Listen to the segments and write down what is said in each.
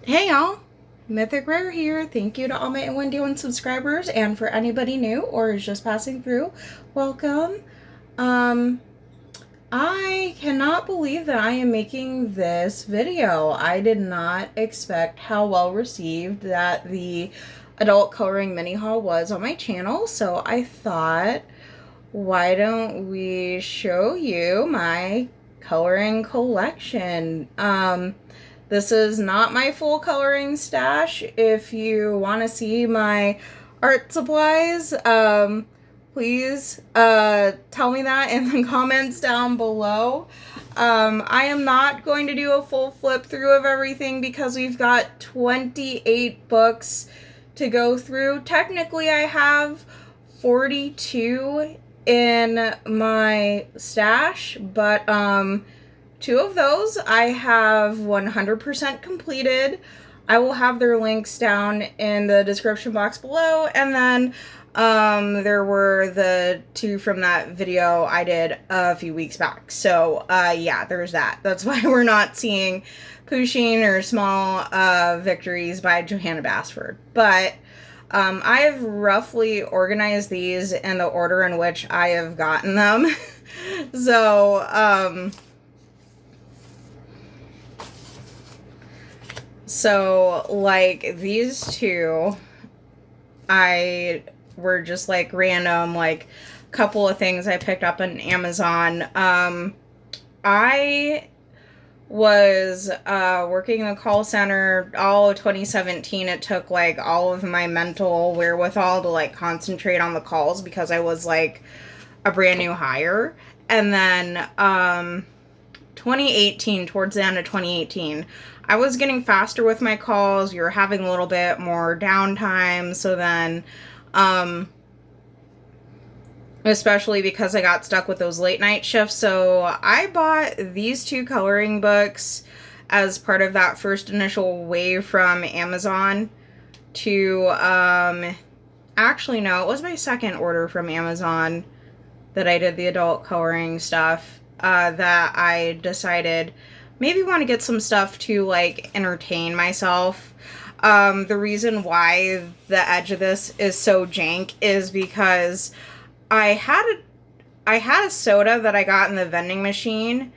Hey y'all, Mythic Rare here. Thank you to all my Wendy 1 subscribers, and for anybody new or is just passing through, welcome. Um, I cannot believe that I am making this video. I did not expect how well received that the adult coloring mini haul was on my channel, so I thought, why don't we show you my coloring collection? This is not my full coloring stash. If you want to see my art supplies, please tell me that in the comments down below. I am not going to do a full flip through of everything because we've got 28 books to go through. Technically, I have 42 in my stash, but two of those I have 100% completed. I will have their links down in the description box below, and then there were the two from that video I did a few weeks back. So yeah, there's that. That's why we're not seeing Pushing or Small Victories by Johanna Basford. But I've roughly organized these in the order in which I have gotten them. So, like, these two, I were just, like, random, like, couple of things I picked up on Amazon. I was working in the call center all of 2017. It took, like, all of my mental wherewithal to, like, concentrate on the calls because I was, like, a brand new hire. And then, 2018, towards the end of 2018, I was getting faster with my calls. We were having a little bit more downtime. So then, especially because I got stuck with those late night shifts. So I bought these two coloring books as part of that first initial wave from Amazon to, actually, no, it was my second order from Amazon that I did the adult coloring stuff, that I decided maybe want to get some stuff to, like, entertain myself. The reason why the edge of this is so jank is because I had a soda that I got in the vending machine,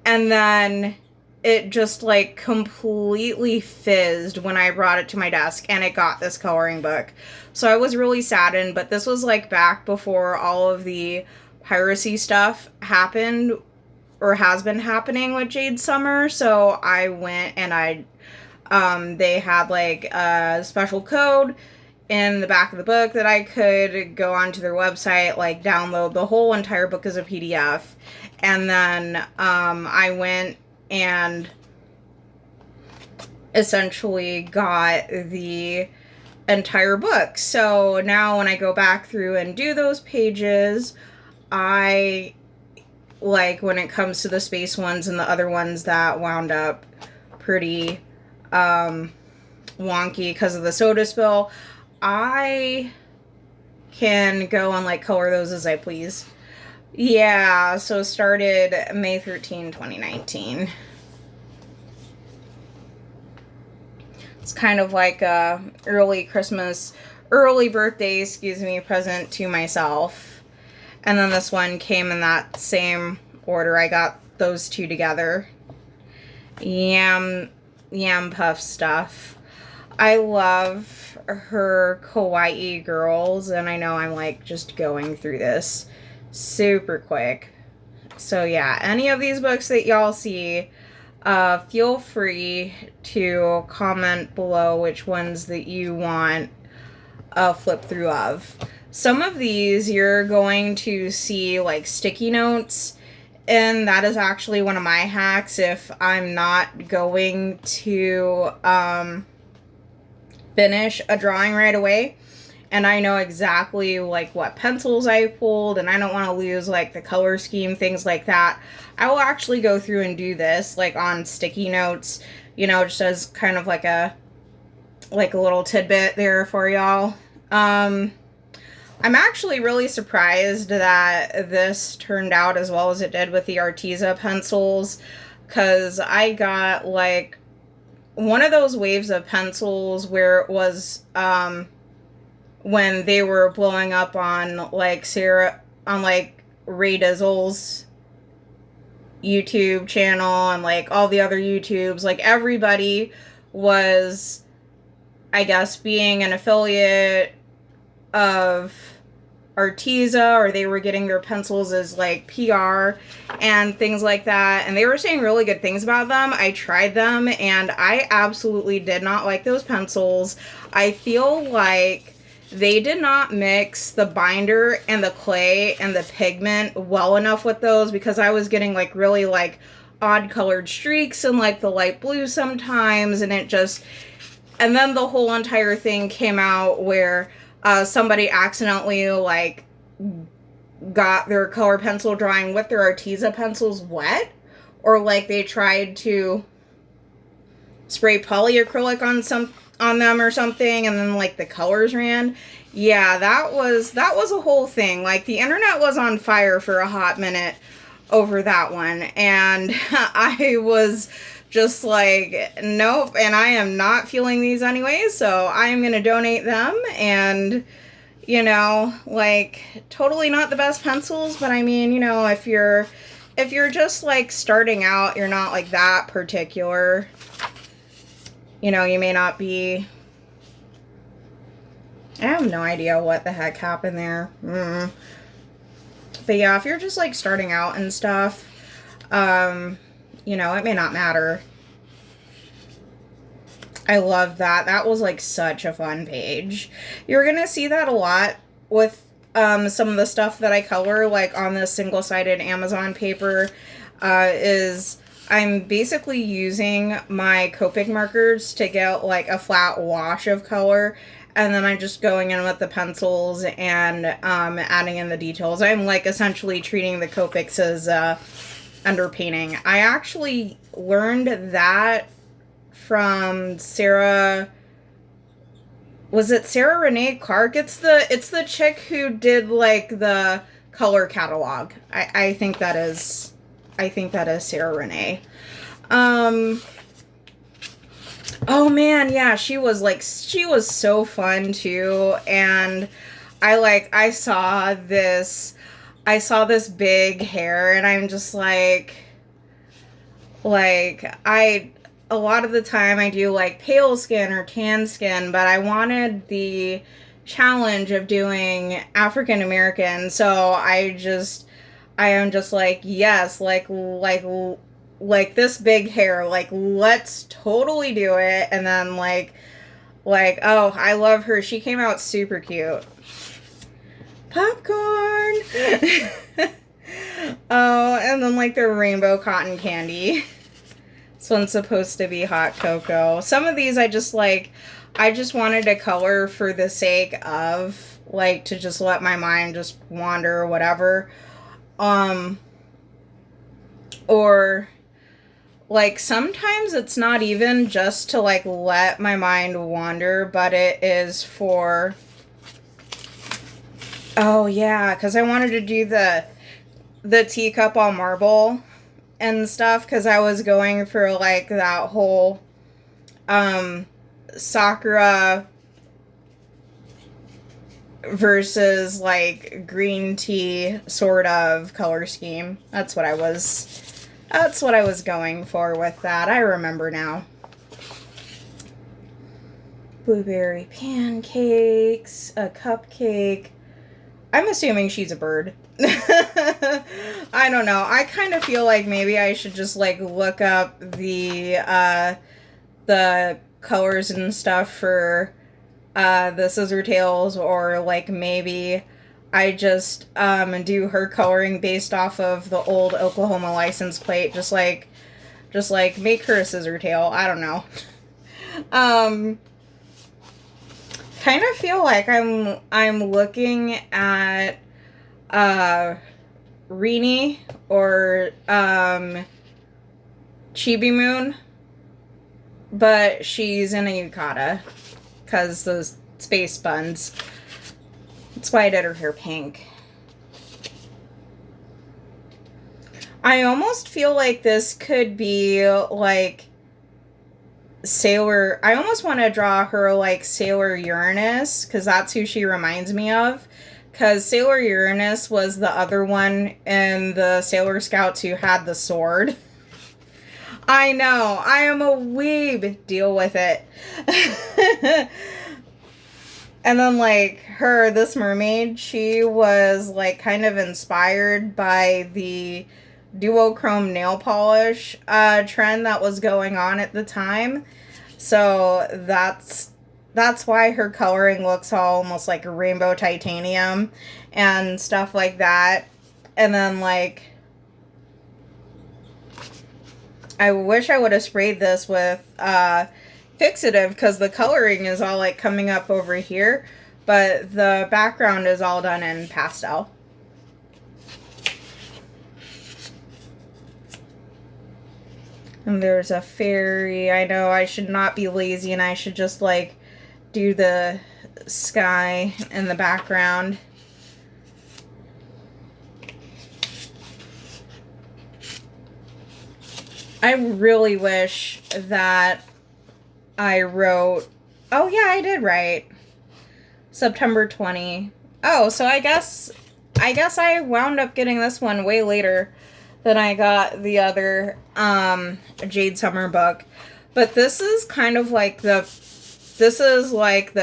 and then it just, like, completely fizzed when I brought it to my desk, and it got this coloring book. So I was really saddened, but this was, like, back before all of the piracy stuff happened, or has been happening with Jade Summer. So I went and they had, like, a special code in the back of the book that I could go onto their website, like, download the whole entire book as a PDF. And then I went and essentially got the entire book. So now when I go back through and do those pages, I, like, when it comes to the space ones and the other ones that wound up pretty wonky because of the soda spill, I can go and, like, color those as I please. Yeah, so started May 13, 2019. It's kind of like a early birthday, present to myself. And then this one came in that same order. I got those two together. Yam Puff stuff. I love her Kawaii Girls, and I know I'm, like, just going through this super quick. So yeah, any of these books that y'all see, feel free to comment below which ones that you want a flip through of. Some of these you're going to see, like, sticky notes, and that is actually one of my hacks if I'm not going to finish a drawing right away and I know exactly, like, what pencils I pulled and I don't want to lose, like, the color scheme, things like that. I will actually go through and do this, like, on sticky notes, you know, just as kind of like a little tidbit there for y'all. I'm actually really surprised that this turned out as well as it did with the Arteza pencils, because I got, like, one of those waves of pencils where it was when they were blowing up on like Sarah on like Ray Dizzle's YouTube channel and like all the other YouTubes, like everybody was, I guess, being an affiliate of Arteza, or they were getting their pencils as like PR and things like that, and they were saying really good things about them. I tried them and I absolutely did not like those pencils. I feel like they did not mix the binder and the clay and the pigment well enough with those, because I was getting like really like odd colored streaks and like the light blue sometimes, and it just, and then the whole entire thing came out where somebody accidentally like got their color pencil drawing with their Arteza pencils wet, or like they tried to spray polyacrylic on them or something, and then like the colors ran. Yeah, that was a whole thing. Like the internet was on fire for a hot minute over that one, and I was just like, nope, and I am not feeling these anyway, so I am gonna donate them. And you know, like, totally not the best pencils, but I mean, you know, if you're just like starting out, you're not like that particular, you know, you may not be. I have no idea what the heck happened there. But yeah, if you're just like starting out and stuff, you know, it may not matter. I love that. That was like such a fun page. You're gonna see that a lot with some of the stuff that I color, like on this single-sided Amazon paper, is I'm basically using my Copic markers to get like a flat wash of color, and then I'm just going in with the pencils and adding in the details. I'm like essentially treating the Copics as underpainting. I actually learned that from Sarah. Was it Sarah Renee Clark? It's the chick who did like the color catalog. I think that is Sarah Renee. Oh man, yeah, she was so fun too. And I saw this big hair, and I'm just like a lot of the time I do like pale skin or tan skin, but I wanted the challenge of doing African American, so I am just like, yes, like this big hair, like let's totally do it. And then like oh, I love her. She came out super cute. Popcorn. Oh, and then like the rainbow cotton candy. This one's supposed to be hot cocoa. Some of these I just wanted to color for the sake of like to just let my mind just wander or whatever. Or like sometimes it's not even just to like let my mind wander, but it is for, oh yeah, because I wanted to do the teacup all marble and stuff, because I was going for like that whole Sakura versus like green tea sort of color scheme. That's what I was going for with that. I remember now. Blueberry pancakes, a cupcake. I'm assuming she's a bird. I don't know. I kind of feel like maybe I should just like look up the colors and stuff for the Scissortails, or like maybe I just do her coloring based off of the old Oklahoma license plate, just like make her a Scissortail. I don't know. Kind of feel like I'm looking at Rini or Chibi Moon, but she's in a yukata because those space buns. That's why I did her hair pink. I almost feel like this could be like Sailor, I almost want to draw her like Sailor Uranus, because that's who she reminds me of. Because Sailor Uranus was the other one in the Sailor Scouts who had the sword. I know, I am a weeb. Deal with it. And then, like, this mermaid, she was, like, kind of inspired by the duochrome nail polish trend that was going on at the time. So that's why her coloring looks all almost like rainbow titanium and stuff like that. And then, like, I wish I would have sprayed this with fixative, because the coloring is all like coming up over here, but the background is all done in pastel. And there's a fairy. I know I should not be lazy and I should just like do the sky in the background. I really wish that I wrote, oh yeah, I did write September 20. Oh, so I guess I wound up getting this one way later than I got the other Jade Summer book. But this is kind of like the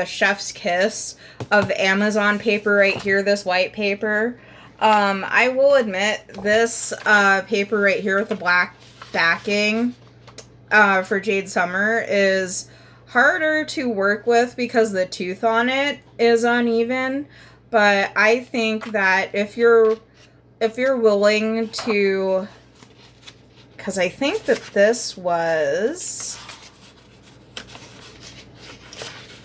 chef's kiss of Amazon paper right here, this white paper. I will admit, this paper right here with the black backing for Jade Summer is harder to work with because the tooth on it is uneven. But I think that if you're willing to, because I think that this was,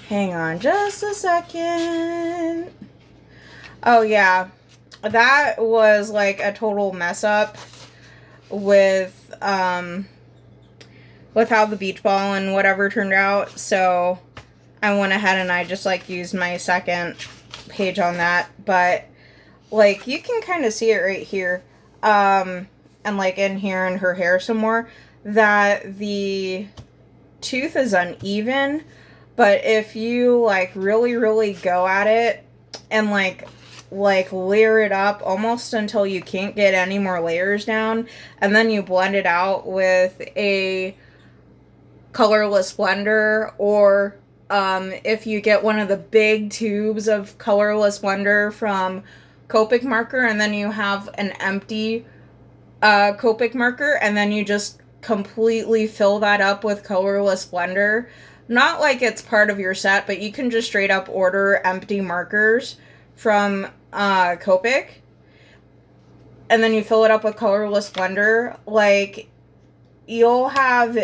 hang on just a second. Oh yeah, that was like a total mess up with how the beach ball and whatever turned out. So I went ahead and I just like used my second page on that. But like you can kind of see it right here, and like in here in her hair some more, that the tooth is uneven. But if you like really go at it and like layer it up almost until you can't get any more layers down, and then you blend it out with a colorless blender, or if you get one of the big tubes of colorless blender from Copic marker, and then you have an empty Copic marker, and then you just completely fill that up with colorless blender. Not like it's part of your set, but you can just straight up order empty markers from Copic, and then you fill it up with colorless blender. Like you'll have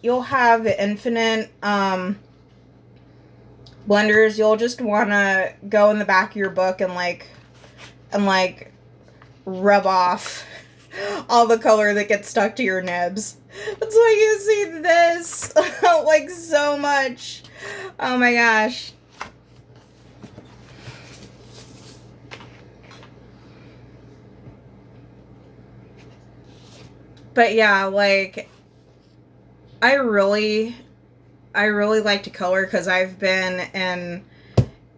infinite blenders. You'll just want to go in the back of your book and rub off all the color that gets stuck to your nibs. That's why you see this like so much. Oh my gosh. But yeah, like I really like to color, because I've been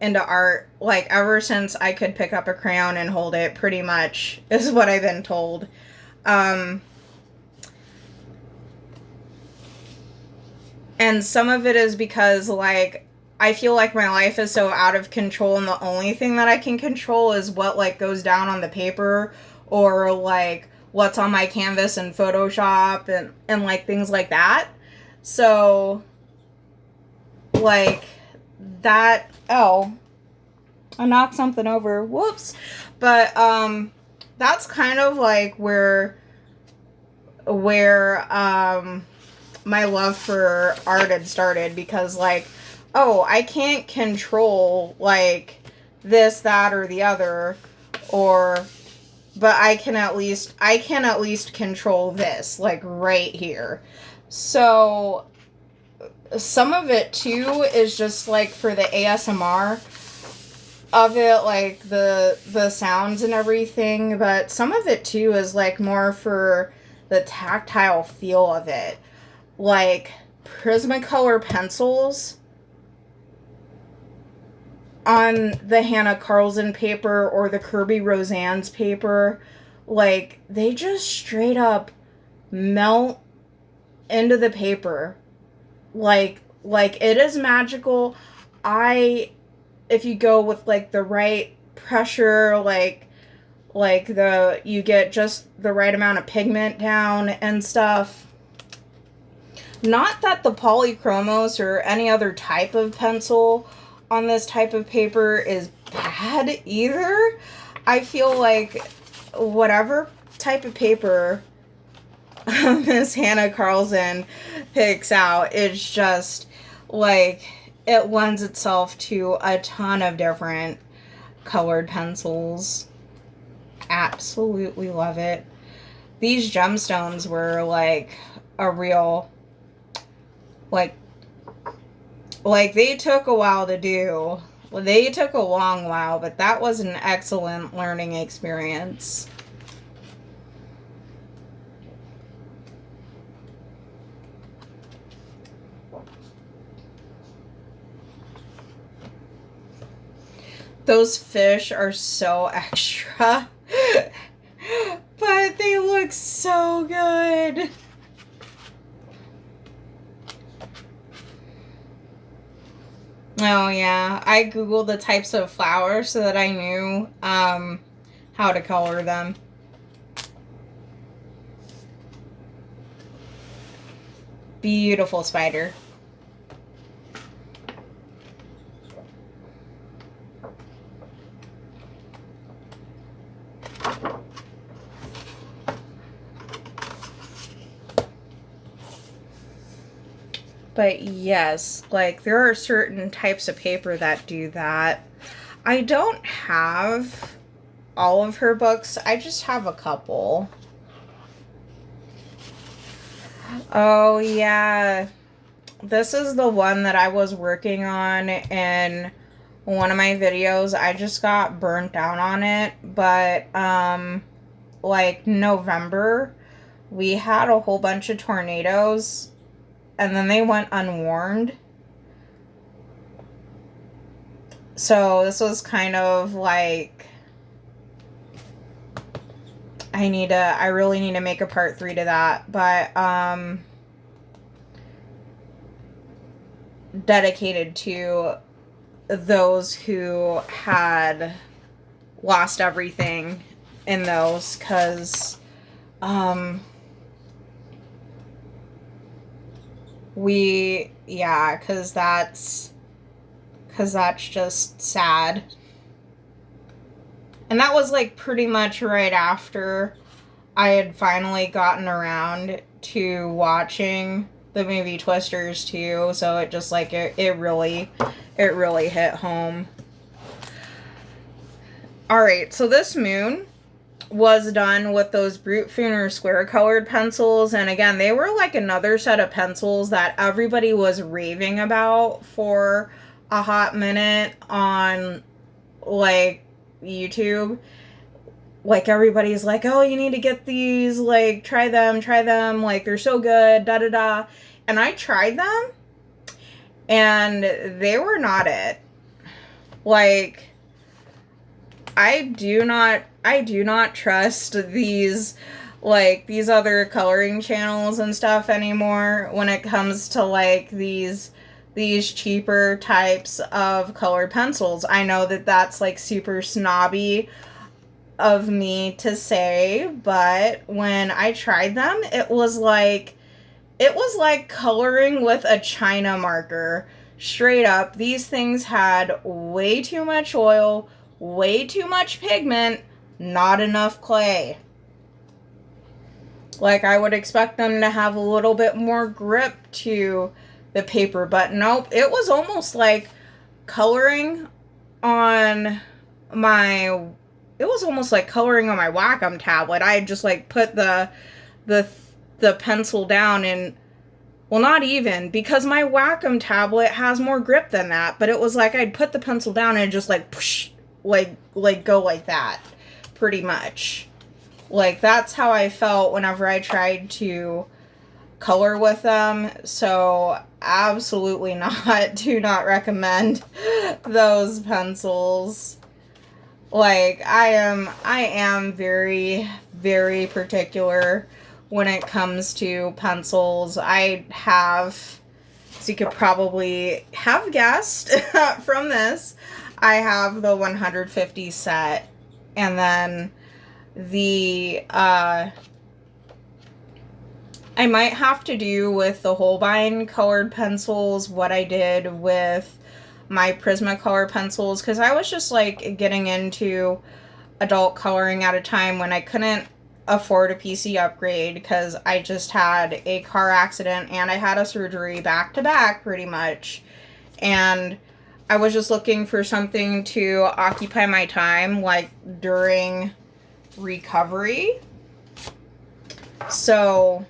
into art like ever since I could pick up a crayon and hold it, pretty much, is what I've been told. And some of it is because like I feel like my life is so out of control, and the only thing that I can control is what like goes down on the paper, or like what's on my canvas in Photoshop, and like things like that. So like that, oh, I knocked something over, whoops. But that's kind of like where my love for art had started, because like, oh, I can't control like this, that, or the other, but I can at least control this, like right here. So some of it too is just like for the ASMR of it, like the sounds and everything, but some of it too is like more for the tactile feel of it. Like Prismacolor pencils on the Hannah Carlson paper or the Kirby Roseanne's paper, like, they just straight up melt into the paper. Like it is magical. If you go with, like, the right pressure, like you get just the right amount of pigment down and stuff. Not that the polychromos or any other type of pencil on this type of paper is bad either. I feel like whatever type of paper Miss Hannah Carlson picks out, it's just, like, it lends itself to a ton of different colored pencils. Absolutely love it. These gemstones were, like, a real, like they took a while to do. Well, they took a long while, but that was an excellent learning experience. Those fish are so extra, but they look so good. Oh yeah, I googled the types of flowers so that I knew how to color them. Beautiful spider. But yes, like, there are certain types of paper that do that. I don't have all of her books. I just have a couple. Oh, yeah. This is the one that I was working on in one of my videos. I just got burnt out on it. But, like, November, we had a whole bunch of tornadoes. And then they went unwarned. So this was kind of like, I really need to make a part 3 to that. But, dedicated to those who had lost everything in those, because, because that's just sad. And that was, like, pretty much right after I had finally gotten around to watching the movie Twisters 2, so it just, like, it really hit home. Alright, so this moon was done with those Brute Fooner square colored pencils, and again, they were like another set of pencils that everybody was raving about for a hot minute on, like, YouTube. Like, everybody's like, oh, you need to get these, like, try them, like, they're so good, da da da. And I tried them, and they were not it. Like, I do not trust these, like, these other coloring channels and stuff anymore when it comes to, like, these cheaper types of colored pencils. I know that that's, like, super snobby of me to say, but when I tried them, it was like coloring with a China marker. Straight up, these things had way too much oil, way too much pigment, not enough clay. Like, I would expect them to have a little bit more grip to the paper, but nope, it was almost like coloring on my Wacom tablet. I had just, like, put the pencil down, and, well, not even, because my Wacom tablet has more grip than that, but it was like I'd put the pencil down and just, like, push, like go like that, pretty much. Like, that's how I felt whenever I tried to color with them, so absolutely not. Do not recommend those pencils. Like, I am very, very particular when it comes to pencils. I have, as you could probably have guessed from this, I have the 150 set, and then the I might have to do with the Holbein colored pencils what I did with my Prismacolor pencils, because I was just like getting into adult coloring at a time when I couldn't afford a PC upgrade because I just had a car accident and I had a surgery back to back pretty much, and I was just looking for something to occupy my time like during recovery. So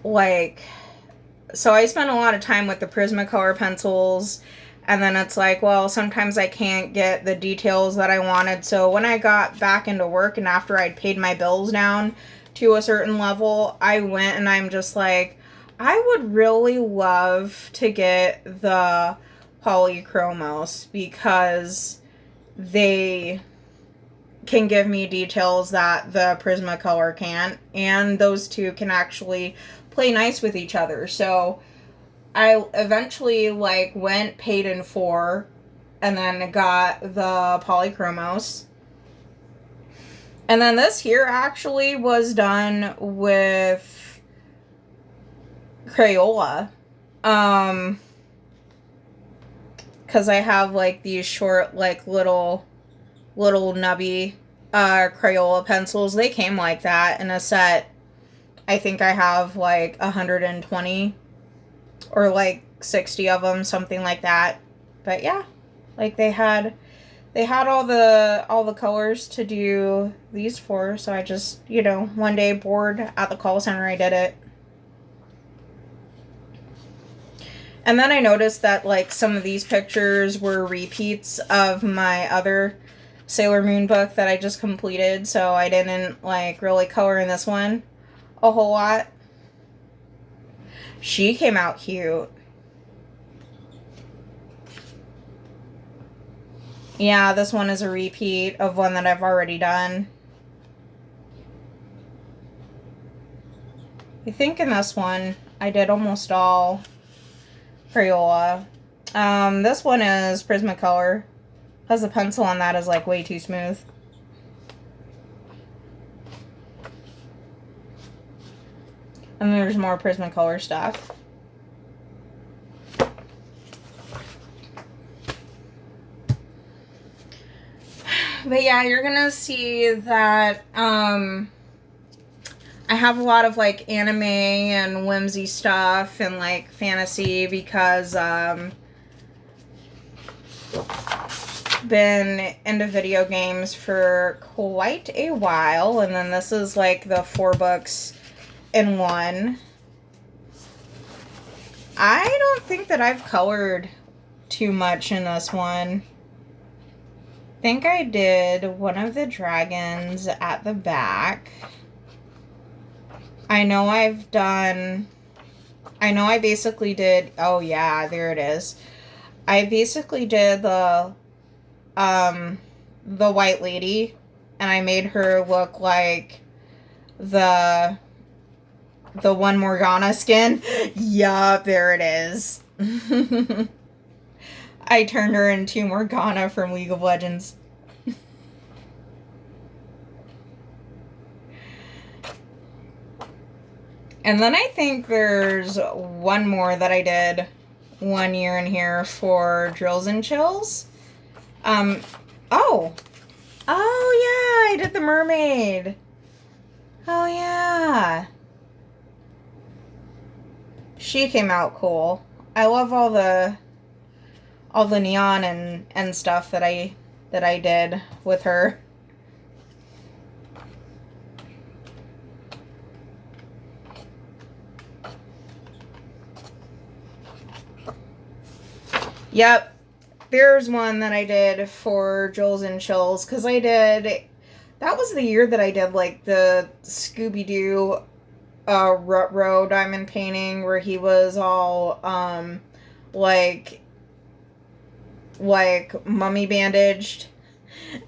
I spent a lot of time with the Prismacolor pencils, and then it's like, well, sometimes I can't get the details that I wanted. So when I got back into work and after I'd paid my bills down to a certain level, I went and I'm just like, I would really love to get the Polychromos because they can give me details that the Prismacolor can't, and those two can actually play nice with each other. So I eventually went paid in full and then got the Polychromos. And then this here actually was done with Crayola. Because I have these short little nubby Crayola pencils. They came like that in a set. I think I have 120 or 60 of them, something like that. But yeah, they had all the colors to do these for, so I just, one day bored at the call center, I did it. And then I noticed that some of these pictures were repeats of my other Sailor Moon book that I just completed, so I didn't really color in this one a whole lot. She came out cute. Yeah, this one is a repeat of one that I've already done. I think in this one I did almost all Crayola. This one is Prismacolor, because the pencil on that is way too smooth. And there's more Prismacolor stuff. But yeah, you're gonna see that I have a lot of anime and whimsy stuff and fantasy because been into video games for quite a while, and then this is the 4 books in one. I don't think that I've colored too much in this one. I think I did one of the dragons at the back. I know I basically did, oh yeah, there it is. I basically did the white lady, and I made her look like the one Morgana skin. Yup, there it is. I turned her into Morgana from League of Legends. And then I think there's one more that I did one year in here for Drills and Chills. Oh, yeah, I did the mermaid. Oh, yeah. She came out cool. I love all the neon and stuff that I did with her. Yep, there's one that I did for Jules and Chills, because I did That was the year that I did, like, the Scooby-Doo Rut-Row diamond painting where he was all, like mummy bandaged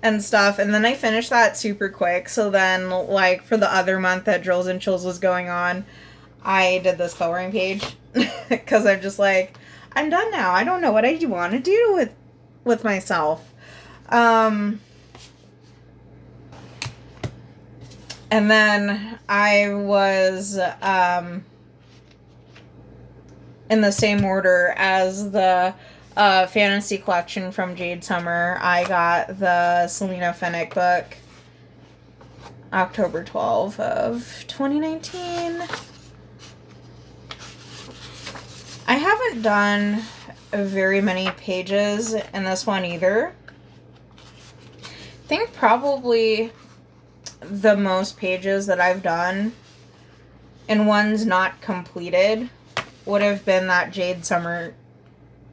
and stuff. And then I finished that super quick. So then, like, for the other month that Drills and Chills was going on, I did this coloring page. Because I'm just like, I'm done now. I don't know what I want to do with myself. And then I was in the same order as the fantasy collection from Jade Summer. I got the Selena Fennick book October 12th of 2019. I haven't done very many pages in this one either. I think probably the most pages that I've done and ones not completed would have been that Jade Summer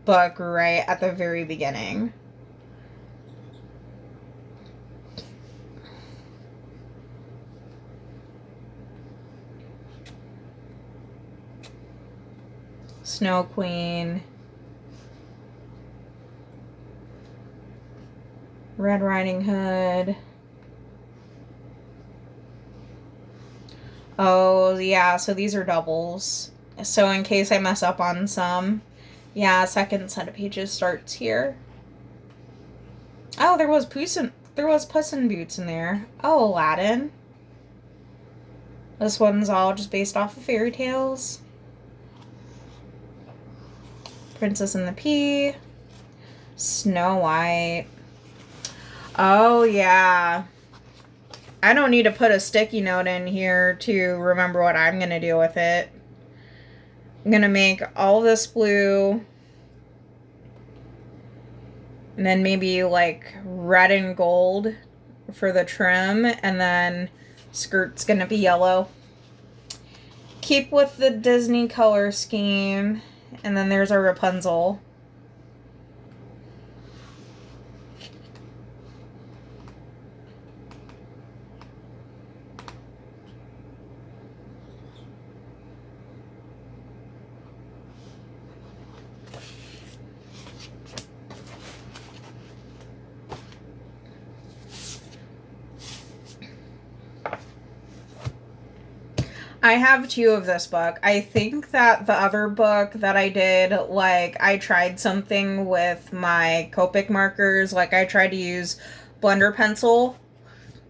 book right at the very beginning. Snow Queen, Red Riding Hood. Oh, yeah, so these are doubles. So in case I mess up on some, yeah, second set of pages starts here. Oh, there was Puss in Boots in there. Oh, Aladdin. This one's all just based off of fairy tales. Princess and the Pea. Snow White. Oh, yeah. I don't need to put a sticky note in here to remember what I'm going to do with it. I'm going to make all this blue. And then maybe like red and gold for the trim. And then skirt's going to be yellow. Keep with the Disney color scheme. And then there's our Rapunzel. I have 2 of this book. I think that the other book that I did, like, I tried something with my Copic markers. Like, I tried to use blender pencil.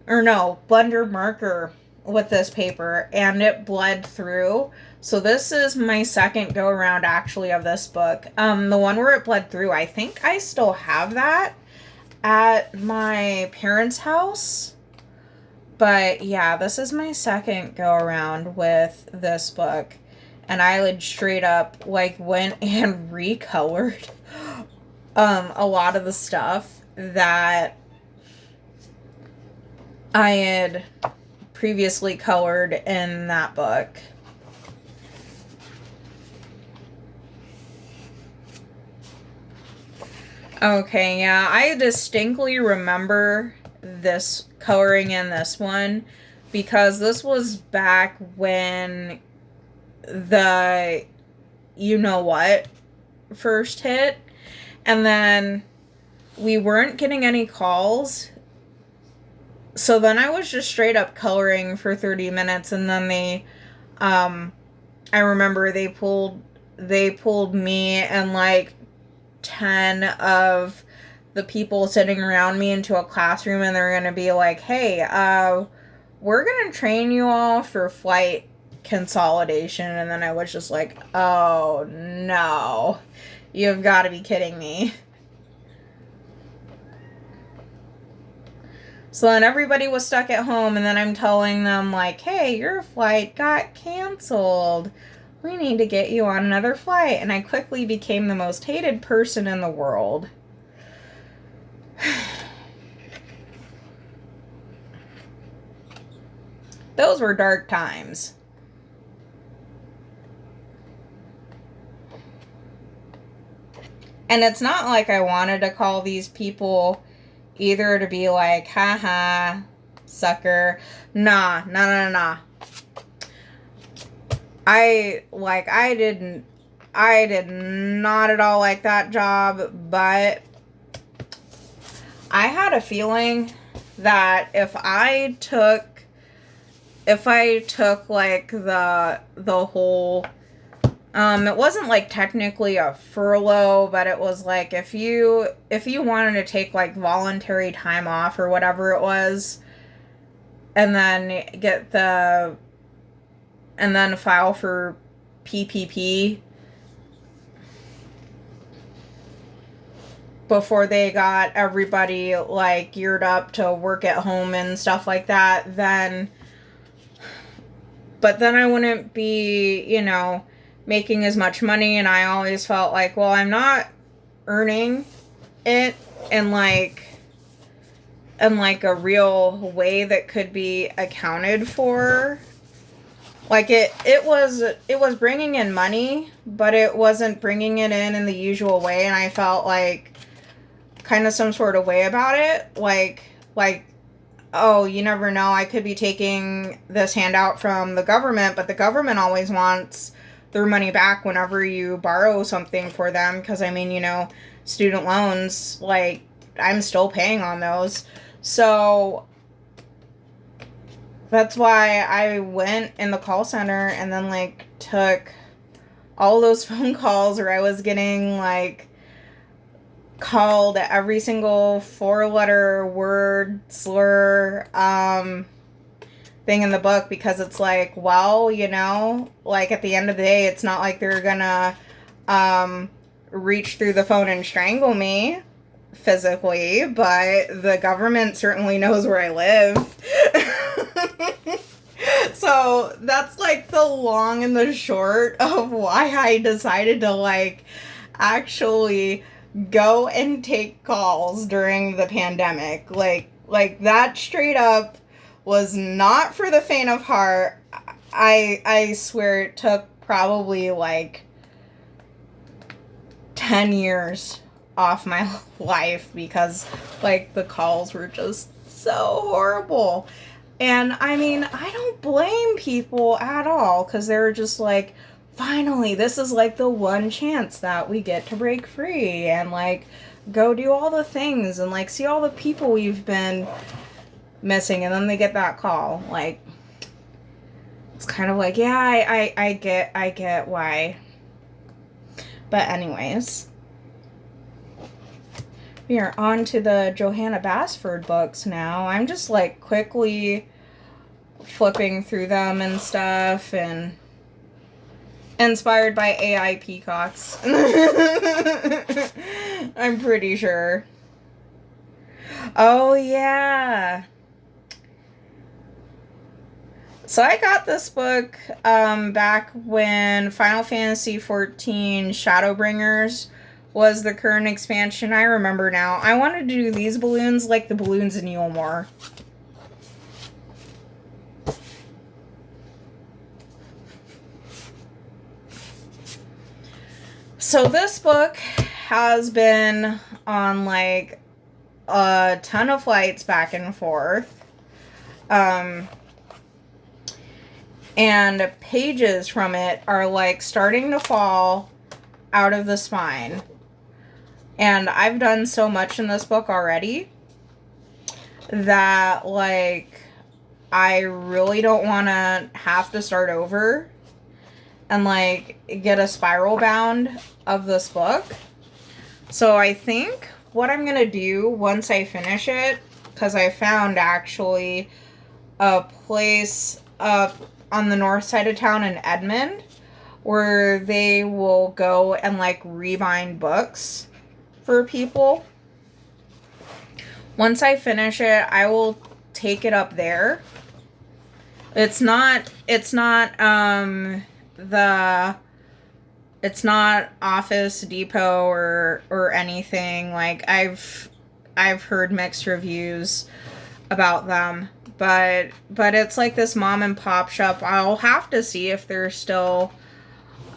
Or no, blender marker with this paper. And it bled through. So this is my second go-around, actually, of this book. The one where it bled through, I think I still have that at my parents' house. But yeah, this is my second go around with this book. And I would straight up like went and recolored a lot of the stuff that I had previously colored in that book. Okay, yeah, I distinctly remember this coloring in this one because this was back when the you know what first hit, and then we weren't getting any calls, so then I was just straight up coloring for 30 minutes, and then I remember they pulled me and like 10 of the people sitting around me into a classroom, and they're going to be like, hey, we're going to train you all for flight consolidation. And then I was just like, oh no, you've got to be kidding me. So then everybody was stuck at home, and then I'm telling them like, hey, your flight got canceled. We need to get you on another flight. And I quickly became the most hated person in the world. Those were dark times. And it's not like I wanted to call these people either to be like, haha, sucker. Nah, nah, nah, nah. I did not at all like that job, but I had a feeling that if I took like the whole it wasn't like technically a furlough, but it was like if you wanted to take like voluntary time off or whatever it was, and then file for PPP before they got everybody like geared up to work at home and stuff like that, then I wouldn't be, making as much money. And I always felt like, well, I'm not earning it in like a real way that could be accounted for. Like it was bringing in money, but it wasn't bringing it in the usual way. And I felt like kind of some sort of way about it. Like, oh, you never know, I could be taking this handout from the government, but the government always wants their money back whenever you borrow something for them. Because, I mean, student loans, like, I'm still paying on those. So that's why I went in the call center and then, like, took all those phone calls where I was getting, like, called every single 4-letter word slur thing in the book, because it's like, well, like at the end of the day, it's not like they're gonna reach through the phone and strangle me physically, but the government certainly knows where I live. So that's like the long and the short of why I decided to like actually go and take calls during the pandemic. Like that straight up was not for the faint of heart. I swear it took probably like 10 years off my life, because like the calls were just so horrible. And I mean, I don't blame people at all, because they're just like, finally, this is like the one chance that we get to break free and like go do all the things and like see all the people we've been missing. And then they get that call. Like, it's kind of like, yeah, I get why. But anyways, we are on to the Johanna Basford books now. I'm just like quickly flipping through them and stuff, and inspired by AI peacocks. I'm pretty sure. Oh yeah. So I got this book back when Final Fantasy XIV Shadowbringers was the current expansion. I remember now. I wanted to do these balloons like the balloons in Eulmore. So this book has been on like a ton of flights back and forth. And pages from it are like starting to fall out of the spine. And I've done so much in this book already that like I really don't want to have to start over and like get a spiral bound of this book. So I think what I'm gonna do once I finish it, because I found actually a place up on the north side of town in Edmond where they will go and like rebind books for people. Once I finish it, I will take it up there. It's not Office Depot or anything. Like I've heard mixed reviews about them, but it's like this mom and pop shop. I'll have to see if they're still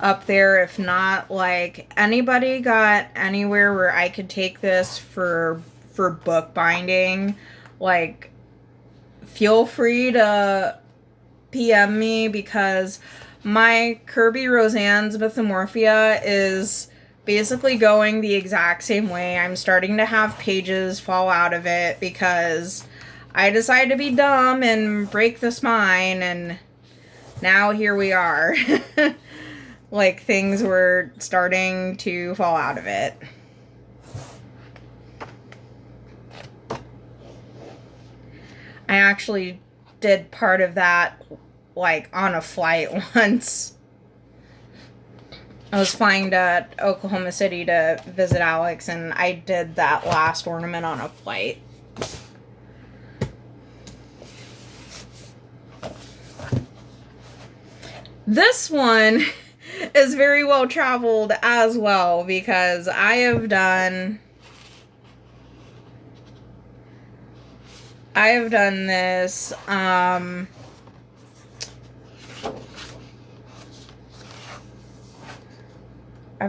up there. If not, like, anybody got anywhere where I could take this for book binding, like feel free to PM me, because my Kirby Roseanne's Mythomorphia is basically going the exact same way. I'm starting to have pages fall out of it because I decided to be dumb and break the spine, and now here we are. Like, things were starting to fall out of it. I actually did part of that, like, on a flight once. I was flying to Oklahoma City to visit Alex, and I did that last ornament on a flight. This one is very well traveled as well, because I have done this, I've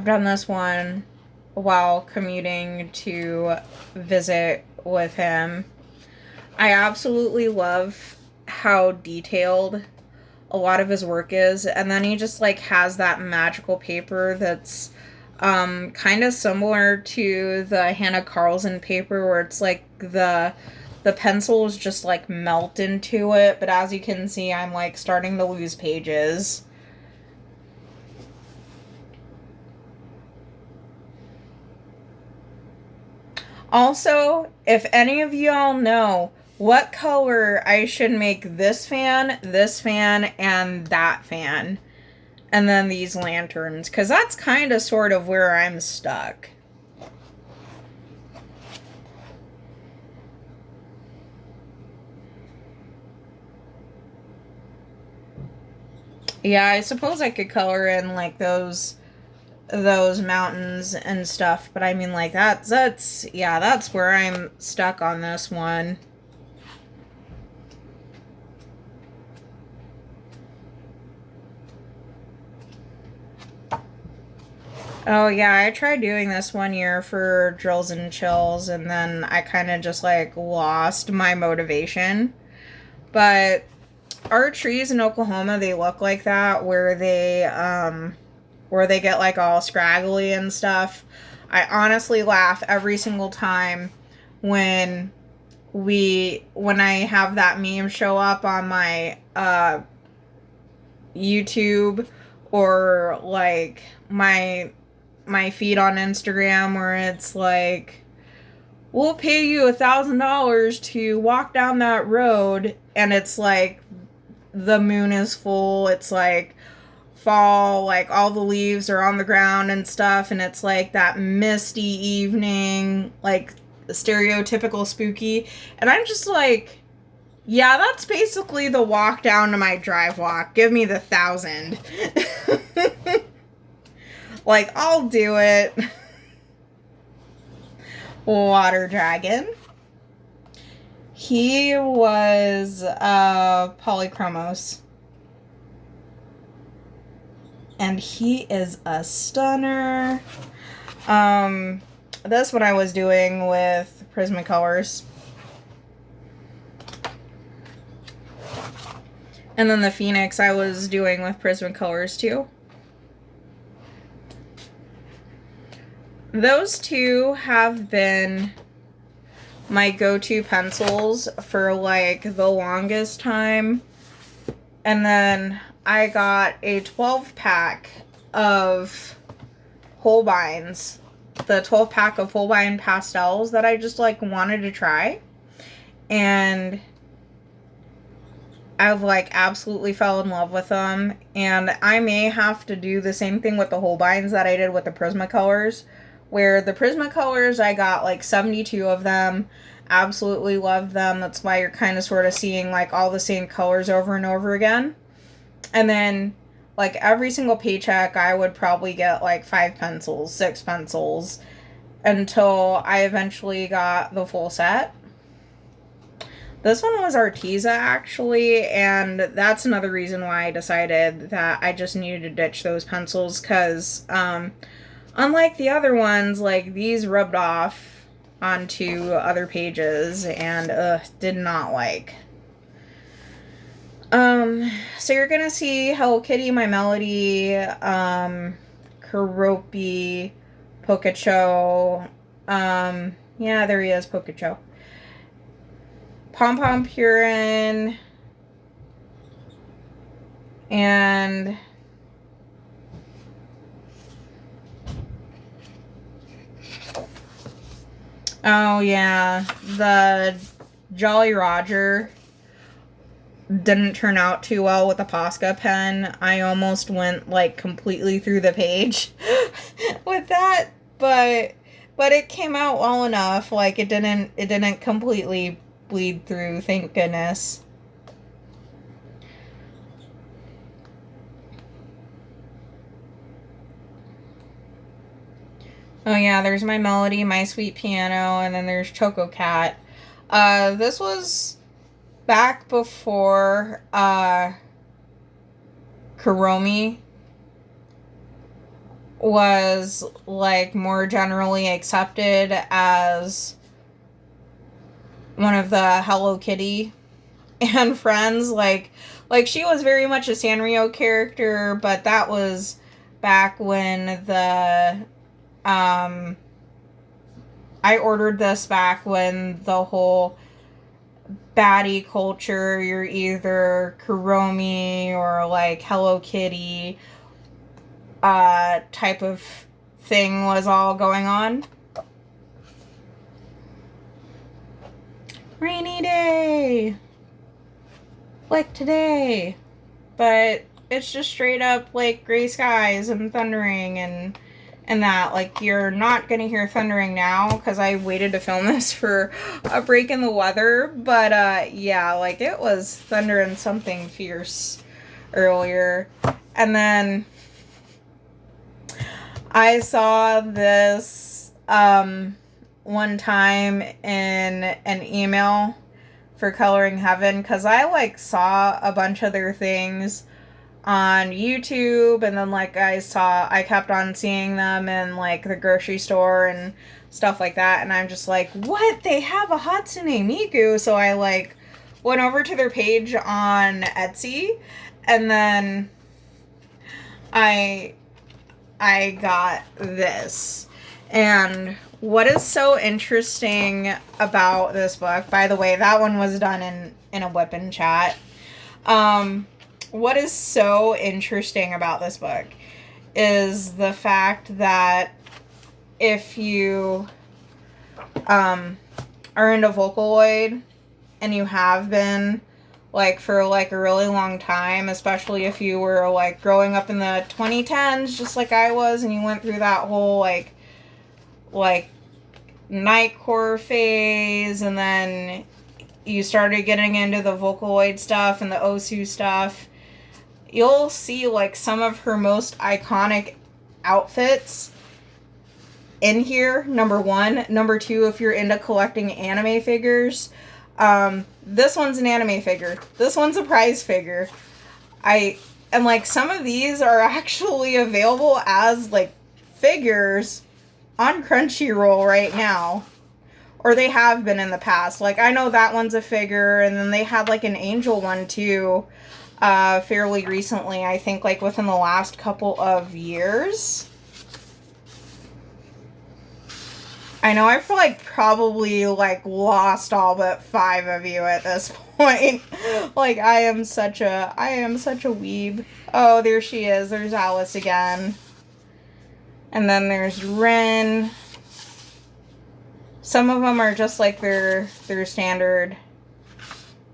done this one while commuting to visit with him. I absolutely love how detailed a lot of his work is, and then he just like has that magical paper that's kind of similar to the Hannah Carlson paper, where it's like the pencils just like melt into it, but as you can see, I'm like starting to lose pages. Also, if any of y'all know what color I should make this fan, and that fan, and then these lanterns, because that's kind of sort of where I'm stuck. Yeah, I suppose I could color in like those mountains and stuff, but I mean, like, that's yeah, that's where I'm stuck on this one. Oh yeah, I tried doing this one year for Drills and Chills, and then I kind of just like lost my motivation. But our trees in Oklahoma, they look like that, where they get like all scraggly and stuff. I honestly laugh every single time when I have that meme show up on my YouTube, or like my feed on Instagram, where it's like, we'll pay you $1,000 to walk down that road, and it's like the moon is full, it's like fall, like all the leaves are on the ground and stuff, and it's like that misty evening, like stereotypical spooky, and I'm just like, yeah, that's basically the walk down to my drive walk. Give me the 1,000. Like, I'll do it. Water Dragon. He was Polychromos. And he is a stunner. This one I was doing with Prismacolors. And then the Phoenix I was doing with Prismacolors too. Those two have been my go-to pencils for like the longest time. And then I got a 12-pack of Holbeins. The 12-pack of Holbein pastels that I just like wanted to try. And I've like absolutely fell in love with them. And I may have to do the same thing with the Holbeins that I did with the Prismacolors, where the Prismacolors, I got like 72 of them. Absolutely loved them. That's why you're kind of sort of seeing like all the same colors over and over again. And then like every single paycheck, I would probably get like 5 pencils, 6 pencils, until I eventually got the full set. This one was Arteza, actually, and that's another reason why I decided that I just needed to ditch those pencils, because unlike the other ones, like, these rubbed off onto other pages, and did not like. So you're gonna see Hello Kitty, My Melody, Keroppi, Pikachu, yeah, there he is, Pikachu. Pom Pom Purin, and oh yeah, the Jolly Roger didn't turn out too well with the Posca pen. I almost went like completely through the page with that, but it came out well enough. Like it didn't completely bleed through, thank goodness. Oh yeah, there's My Melody, My Sweet Piano, and then there's Choco Cat. This was back before Kuromi was like more generally accepted as one of the Hello Kitty and Friends. Like she was very much a Sanrio character, but that was back when the I ordered this back when the whole baddie culture, you're either Kuromi or like Hello Kitty type of thing was all going on. Rainy day! Like today. But it's just straight up like gray skies and thundering and that. Like, you're not gonna hear thundering now because I waited to film this for a break in the weather. But yeah, like it was thundering something fierce earlier. And then I saw this one time in an email for Coloring Heaven because I like saw a bunch of their things on YouTube, and then like I kept on seeing them in like the grocery store and stuff like that, and I'm just like, what? They have a Hatsune Miku. So I like went over to their page on Etsy, and then I got this. And what is so interesting about this book, by the way, that one was done in a Whippin' chat. What is so interesting about this book is the fact that if you are into Vocaloid and you have been like for like a really long time, especially if you were like growing up in the 2010s just like I was, and you went through that whole like Nightcore phase, and then you started getting into the Vocaloid stuff and the Osu stuff, you'll see like some of her most iconic outfits in here. Number one. Number two, if you're into collecting anime figures, this one's an anime figure. This one's a prize figure. And like some of these are actually available as like figures on Crunchyroll right now. Or they have been in the past. Like I know that one's a figure, and then they had like an Angel one too, fairly recently. I think like within the last couple of years. I know I've like probably like lost all but 5 of you at this point. Like I am such a weeb. Oh, there she is. There's Alice again. And then there's Rin. Some of them are just like their standard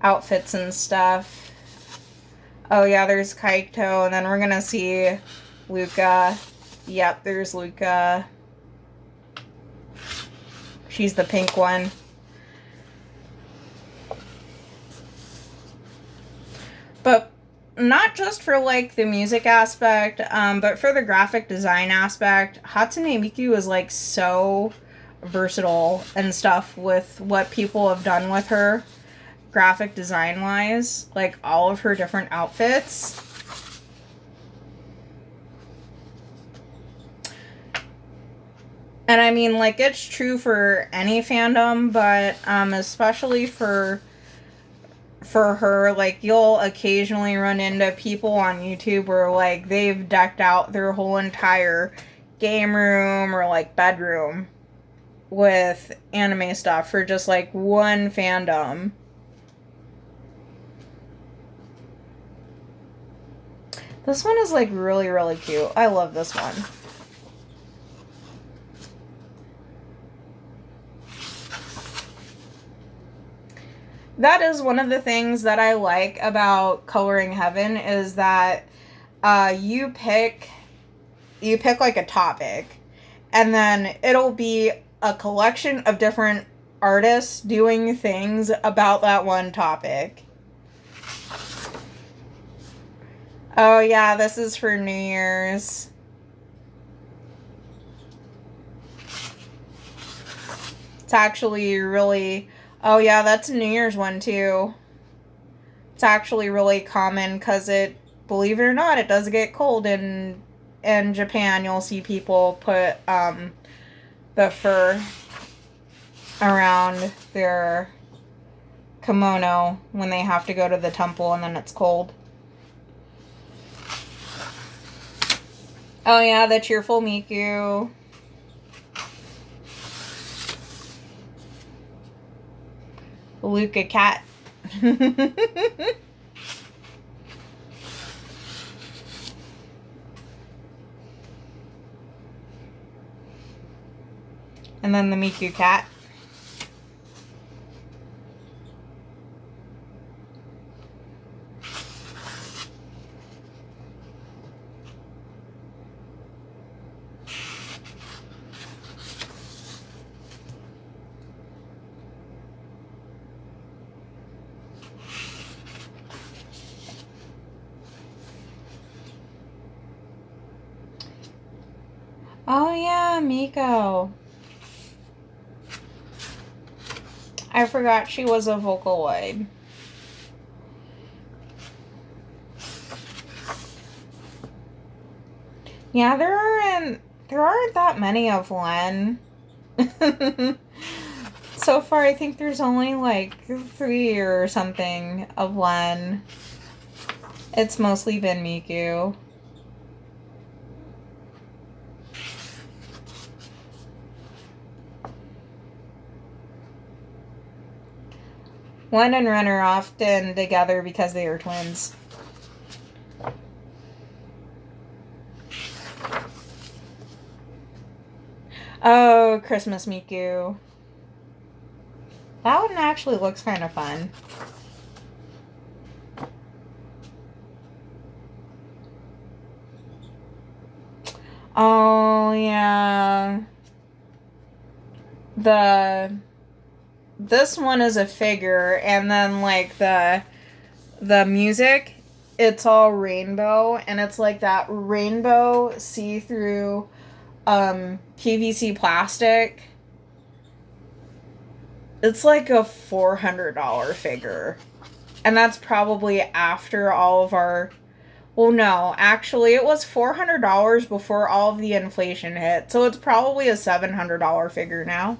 outfits and stuff. Oh yeah, there's Kaito, and then we're gonna see Luca. Yep, there's Luca. She's the pink one. But not just for like the music aspect, but for the graphic design aspect, Hatsune Miku is like so versatile and stuff with what people have done with her graphic design wise, like all of her different outfits. And I mean, like, it's true for any fandom, but especially for for her. Like, you'll occasionally run into people on YouTube where, like, they've decked out their whole entire game room or, like, bedroom with anime stuff for just, like, one fandom. This one is, like, really, really cute. I love this one. That is one of the things that I like about Coloring Heaven is that you pick like a topic, and then it'll be a collection of different artists doing things about that one topic. Oh yeah, this is for New Year's. It's actually really... Oh yeah, that's a New Year's one too. It's actually really common because it, believe it or not, it does get cold in Japan. You'll see people put the fur around their kimono when they have to go to the temple and then it's cold. Oh yeah, the cheerful Miku. Luca cat. And then the Miku cat. Oh yeah, Miko. I forgot she was a Vocaloid. Yeah, there aren't that many of Len. So far, I think there's only like 3 or something of Len. It's mostly been Miku. Len and Ren are often together because they are twins. Oh, Christmas Miku. That one actually looks kind of fun. Oh, yeah. This one is a figure, and then, like, the music, it's all rainbow, and it's like that rainbow see-through PVC plastic. It's like a $400 figure. And that's probably after all of our... Well, no, actually, it was $400 before all of the inflation hit. So it's probably a $700 figure now.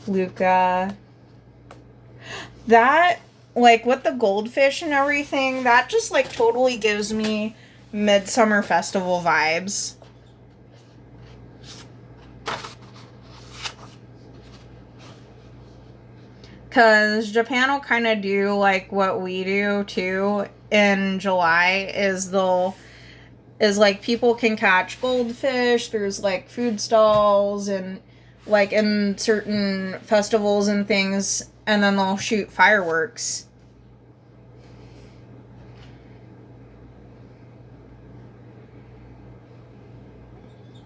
Luca. That, like, with the goldfish and everything, that just, like, totally gives me Midsummer Festival vibes. Because Japan will kind of do, like, what we do, too, in July, is like, people can catch goldfish, there's, like, food stalls, and, like, in certain festivals and things, and then they'll shoot fireworks.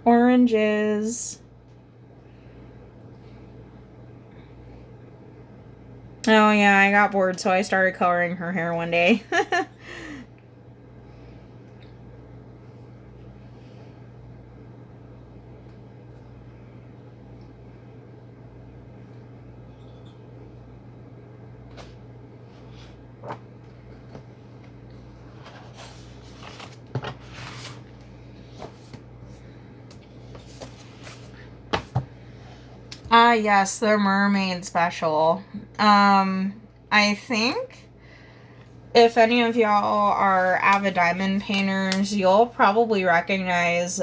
Oranges. Oh yeah, I got bored, so I started coloring her hair one day. Ah, yes, the mermaid special. I think if any of y'all are avid diamond painters, you'll probably recognize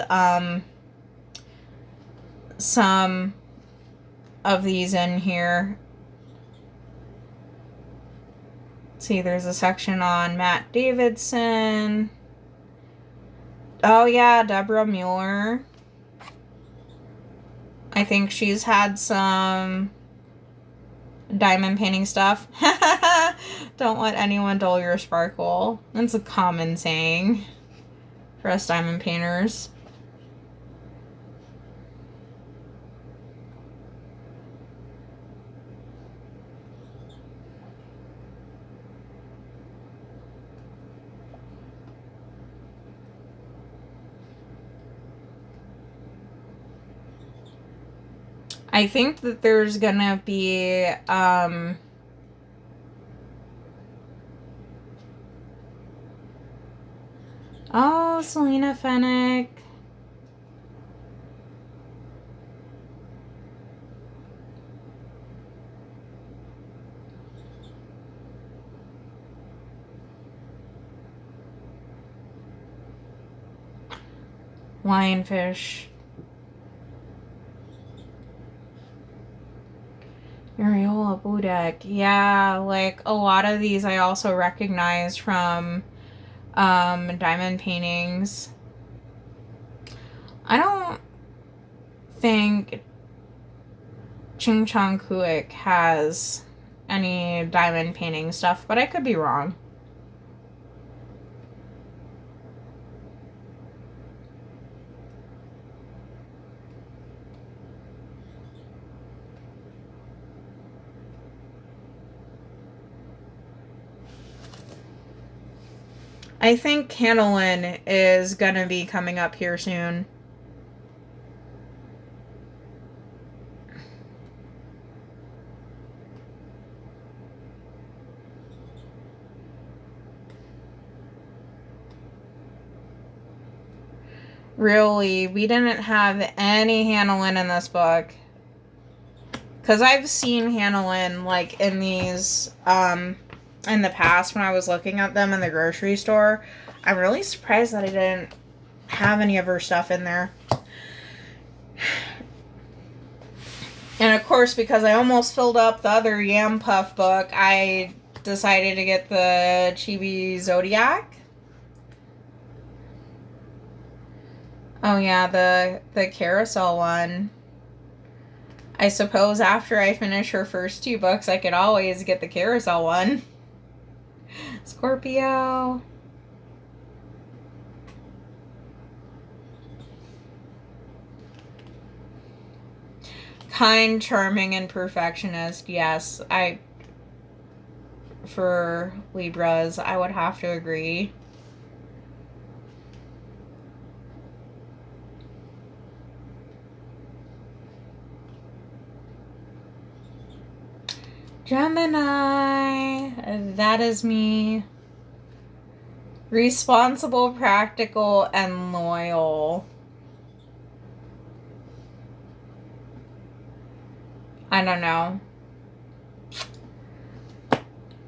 some of these in here. See, there's a section on Matt Davidson. Oh yeah, Deborah Mueller. I think she's had some diamond painting stuff. Don't let anyone dull your sparkle. That's a common saying for us diamond painters. I think that there's gonna be oh, Selena Fennick. Lionfish. Mariola Budek. Yeah, like a lot of these I also recognize from diamond paintings. I don't think Ching Chong Kuik has any diamond painting stuff, but I could be wrong. I think Candlin is gonna be coming up here soon. Really, we didn't have any Hannah Lynn in this book. Because I've seen Hannah Lynn, like, in these, in the past when I was looking at them in the grocery store. I'm really surprised that I didn't have any of her stuff in there. And of course, because I almost filled up the other Yam Puff book, I decided to get the Chibi Zodiac. Oh yeah, the carousel one. I suppose after I finish her first two books, I could always get the carousel one. Scorpio. Kind, charming, and perfectionist. Yes, for Libras, I would have to agree. Gemini, that is me. Responsible, practical, and loyal. I don't know.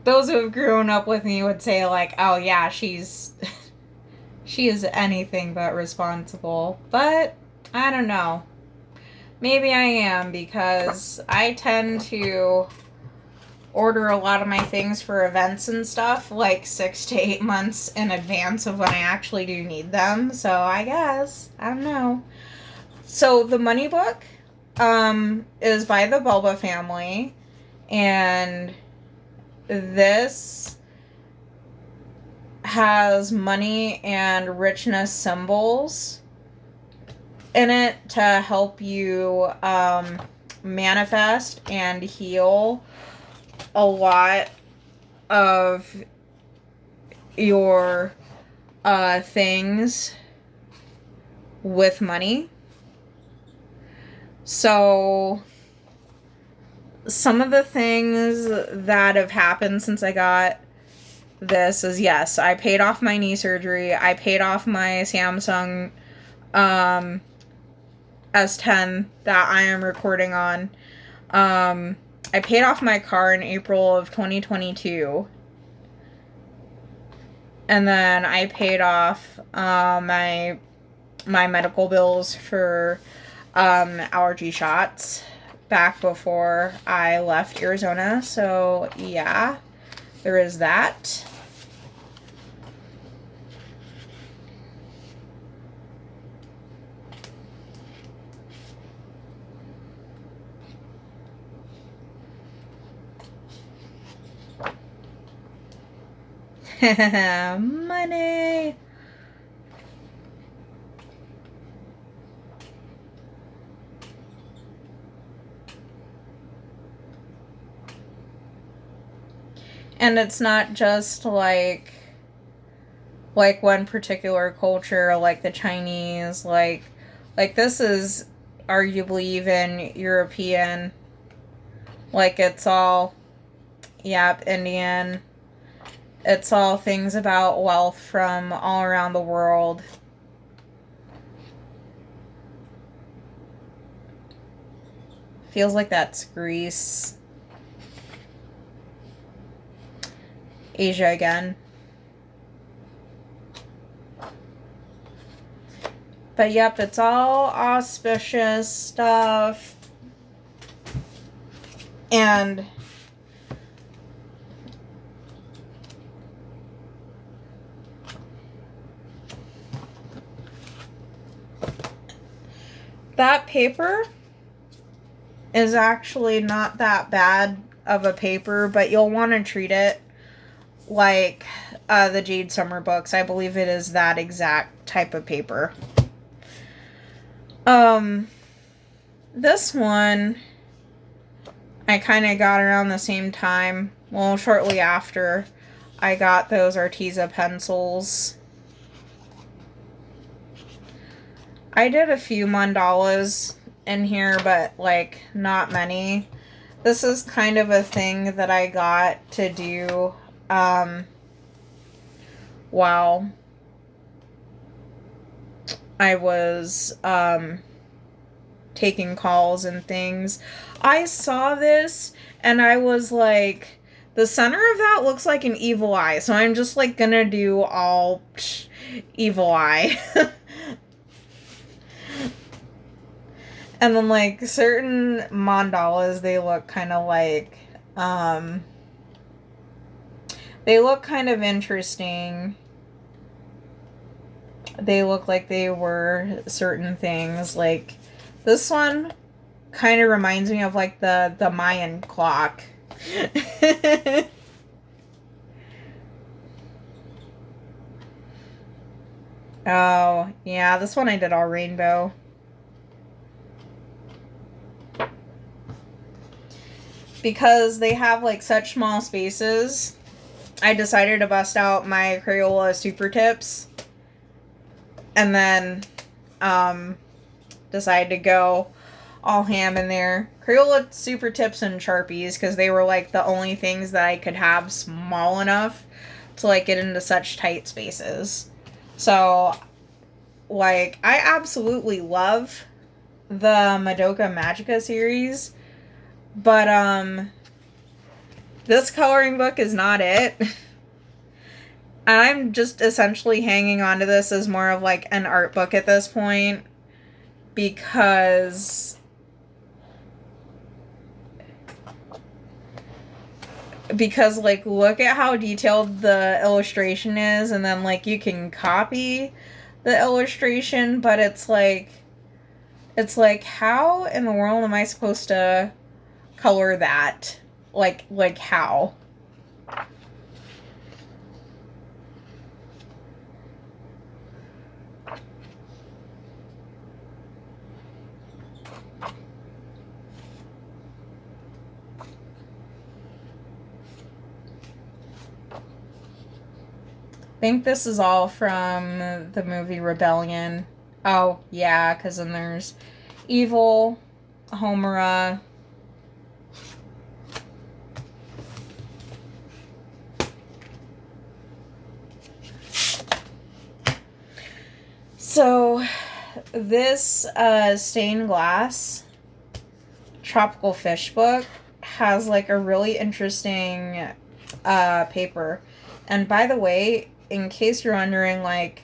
Those who have grown up with me would say, like, oh yeah, she's she is anything but responsible. But I don't know. Maybe I am, because I tend to order a lot of my things for events and stuff like 6 to 8 months in advance of when I actually do need them. So I guess, I don't know. So the money book is by the Bulba family, and this has money and richness symbols in it to help you manifest and heal a lot of your things with money. So some of the things that have happened since I got this is, yes, I paid off my knee surgery. I paid off my Samsung S10 that I am recording on. I paid off my car in April of 2022. And then I paid off my medical bills for allergy shots back before I left Arizona. So yeah, there is that. Money. And it's not just like one particular culture, like the Chinese, like this is arguably even European. Like it's all, yep, Indian. It's all things about wealth from all around the world. Feels like that's Greece. Asia again. But yep, it's all auspicious stuff. And that paper is actually not that bad of a paper, but you'll want to treat it like the Jade Summer books. I believe it is that exact type of paper. This one I kind of got around the same time. Well, shortly after I got those Arteza pencils. I did a few mandalas in here, but like not many. This is kind of a thing that I got to do while I was taking calls and things. I saw this and I was like, the center of that looks like an evil eye, so I'm just like gonna do all evil eye. And then like certain mandalas, they look kind of like they look kind of interesting. They look like they were certain things. Like this one kind of reminds me of like the Mayan clock. Oh, yeah, this one I did all rainbow. Because they have like such small spaces, I decided to bust out my Crayola Super Tips. And then decided to go all ham in there. Crayola Super Tips and Sharpies, because they were like the only things that I could have small enough to like get into such tight spaces. So like I absolutely love the Madoka Magica series, but this coloring book is not it. I'm just essentially hanging on to this as more of like an art book at this point, because like look at how detailed the illustration is, and then like you can copy the illustration, but it's like how in the world am I supposed to color that? Like how? I think this is all from the movie Rebellion. Oh, yeah, because then there's Evil, Homura. So, this stained glass tropical fish book has like a really interesting paper. And by the way, in case you're wondering, like,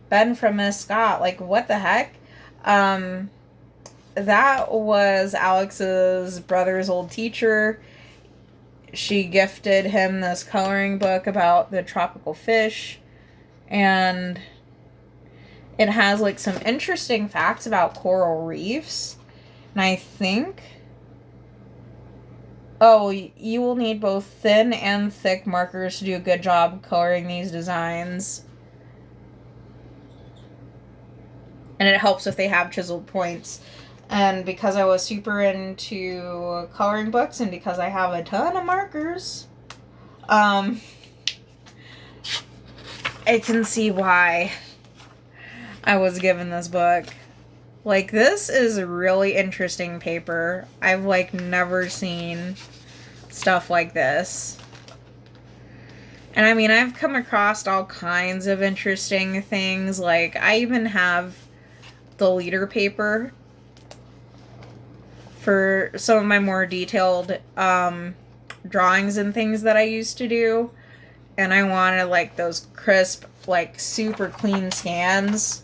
Ben from Miss Scott, like, what the heck? That was Alex's brother's old teacher. She gifted him this coloring book about the tropical fish, and it has like some interesting facts about coral reefs. And I think, oh, you will need both thin and thick markers to do a good job coloring these designs. And it helps if they have chiseled points. And because I was super into coloring books and because I have a ton of markers, I can see why I was given this book. Like, this is a really interesting paper. I've, like, never seen stuff like this. And I mean, I've come across all kinds of interesting things. Like, I even have the leader paper for some of my more detailed drawings and things that I used to do. And I wanted, like, those crisp, like, super clean scans.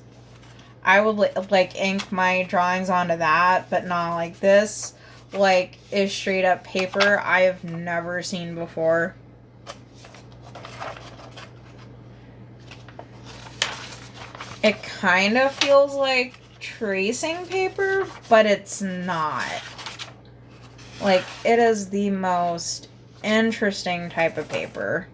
I would, like, ink my drawings onto that, but not like this. Like, is straight up paper I have never seen before. It kind of feels like tracing paper, but it's not. Like, it is the most interesting type of paper.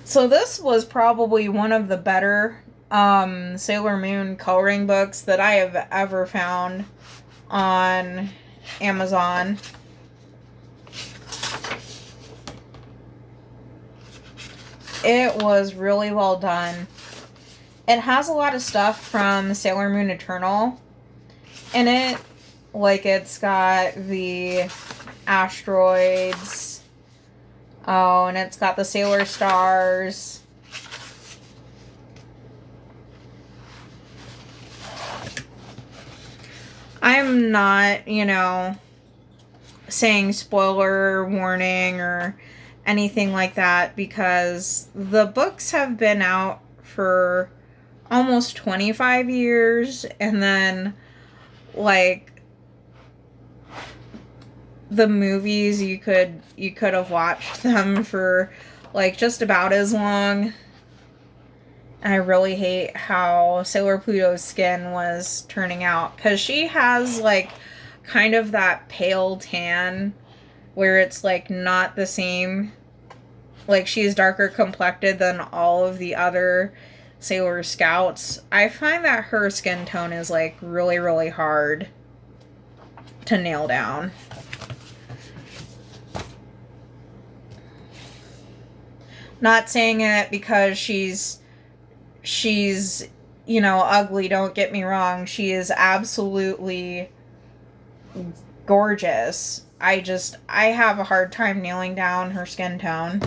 So this was probably one of the better Sailor Moon coloring books that I have ever found on Amazon. It was really well done. It has a lot of stuff from Sailor Moon Eternal in it. Like, it's got the asteroids. Oh, and it's got the Sailor Stars. I'm not, saying spoiler warning or anything like that, because the books have been out for almost 25 years, and then, like, the movies, you could have watched them for, like, just about as long. And I really hate how Sailor Pluto's skin was turning out, because she has, like, kind of that pale tan where it's, like, not the same. Like, she's darker complected than all of the other Sailor Scouts. I find that her skin tone is, like, really, really hard to nail down. Not saying it because she's ugly, don't get me wrong. She is absolutely gorgeous. I have a hard time nailing down her skin tone.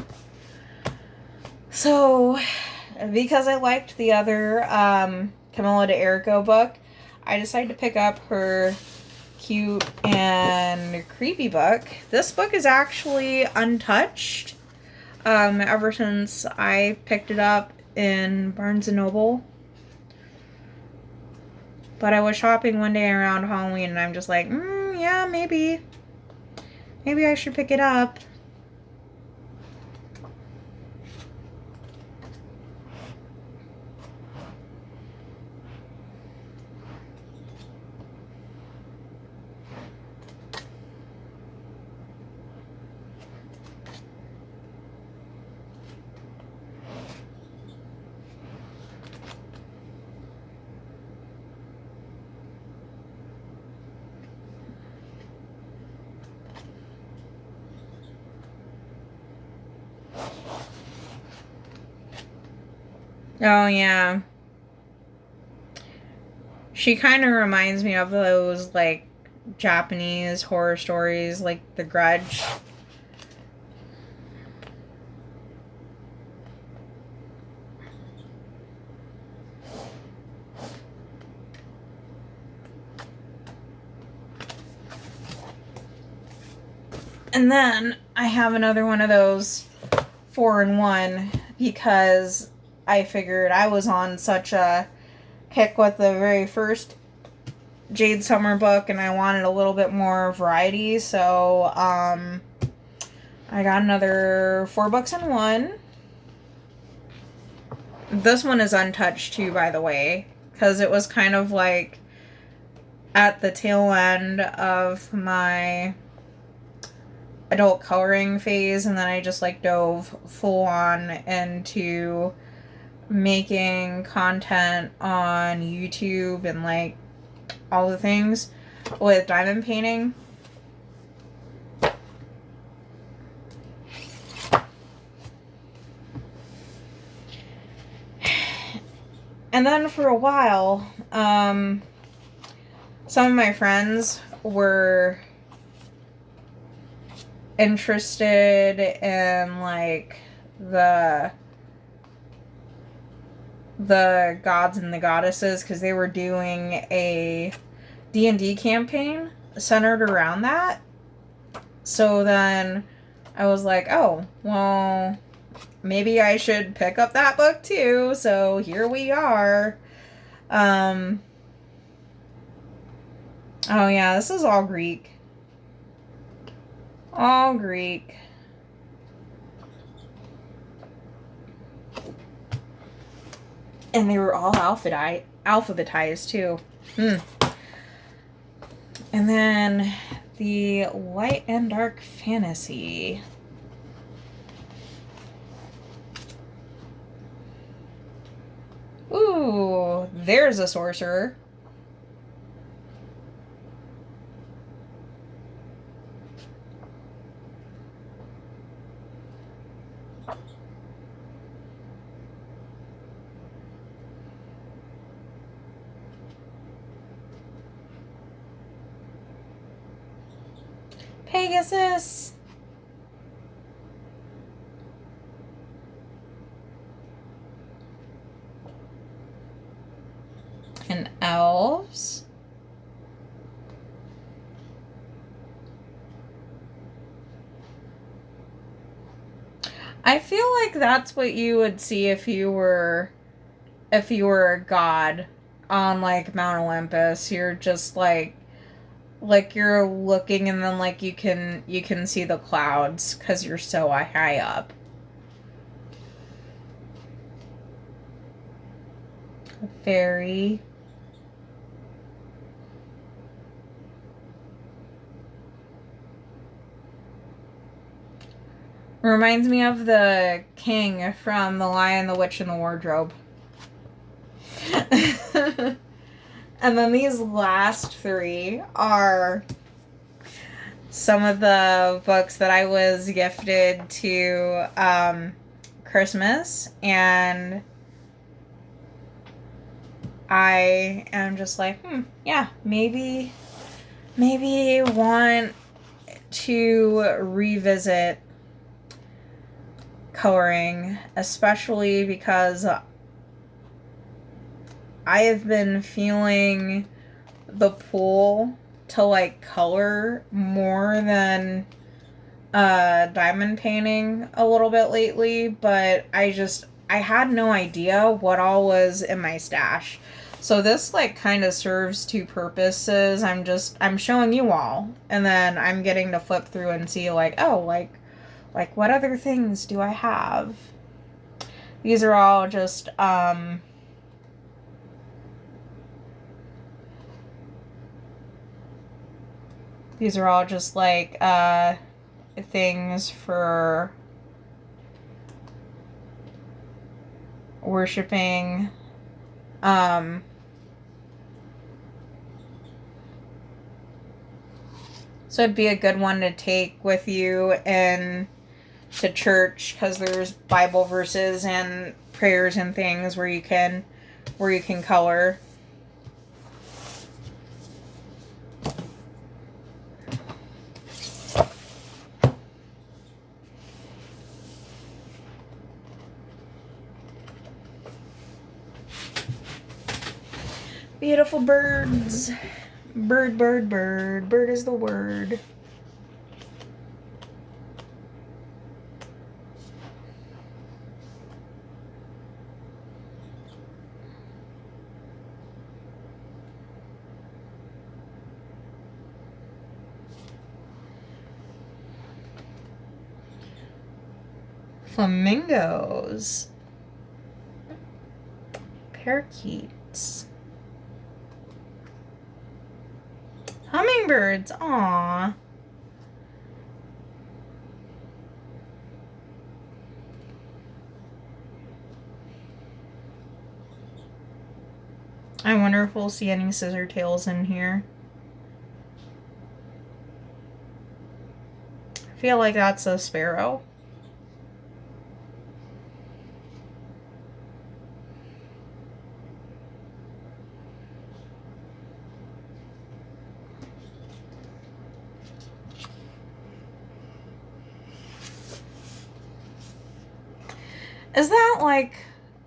So, because I liked the other Camilla de Errico book, I decided to pick up her cute and creepy book. This book is actually untouched. Ever since I picked it up in Barnes & Noble. But I was shopping one day around Halloween, and I'm just like, yeah, maybe I should pick it up. Oh, yeah. She kind of reminds me of those, like, Japanese horror stories, like The Grudge. And then I have another one of those 4-in-1 because I figured I was on such a kick with the very first Jade Summer book and I wanted a little bit more variety. So I got another 4 books in one. This one is untouched too, by the way, because it was kind of like at the tail end of my adult coloring phase, and then I just like dove full on into making content on YouTube and like all the things with diamond painting. And then for a while, some of my friends were interested in like the gods and the goddesses because they were doing a D&D campaign centered around that. So then I was like, oh, well, maybe I should pick up that book too. So here we are. Oh yeah, this is all Greek. All Greek. And they were all alphabetized too. And then the Light and Dark Fantasy. Ooh, there's a sorcerer. Pegasus. And elves. I feel like that's what you would see if you were a god on like Mount Olympus. You're just like you're looking and then like you can see the clouds because you're so high up. Fairy. Reminds me of the king from The Lion, the Witch, and the Wardrobe. And then these last 3 are some of the books that I was gifted to Christmas, and I am just like, yeah, maybe want to revisit coloring, especially because I have been feeling the pull to like color more than diamond painting a little bit lately, but I had no idea what all was in my stash. So this like kind of serves 2 purposes. I'm showing you all, and then I'm getting to flip through and see like, oh, like what other things do I have? These are all just like things for worshiping so it'd be a good one to take with you in to church because there's Bible verses and prayers and things where you can color. Beautiful birds. Bird, bird, bird. Bird is the word. Flamingos. Parakeets. Hummingbirds. Aww. I wonder if we'll see any scissor tails in here. I feel like that's a sparrow. Is that like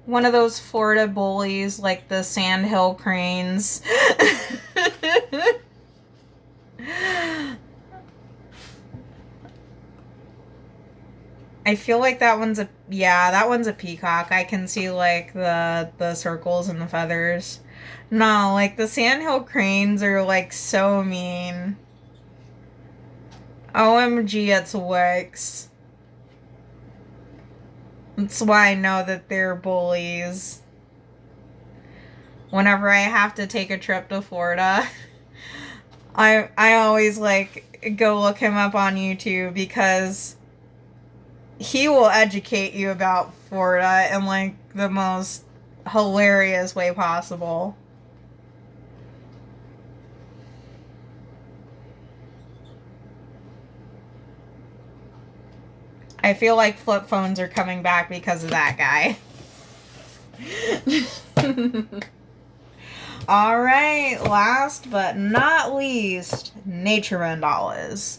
one of those Florida bullies, like the sandhill cranes? I feel like that one's a, yeah, that one's a peacock. I can see like the circles and the feathers. No, like the sandhill cranes are like so mean. OMG, it's Wix. That's why I know that they're bullies. Whenever I have to take a trip to Florida, I always like go look him up on YouTube because he will educate you about Florida in like the most hilarious way possible. I feel like flip phones are coming back because of that guy. All right, last but not least, nature mandalas.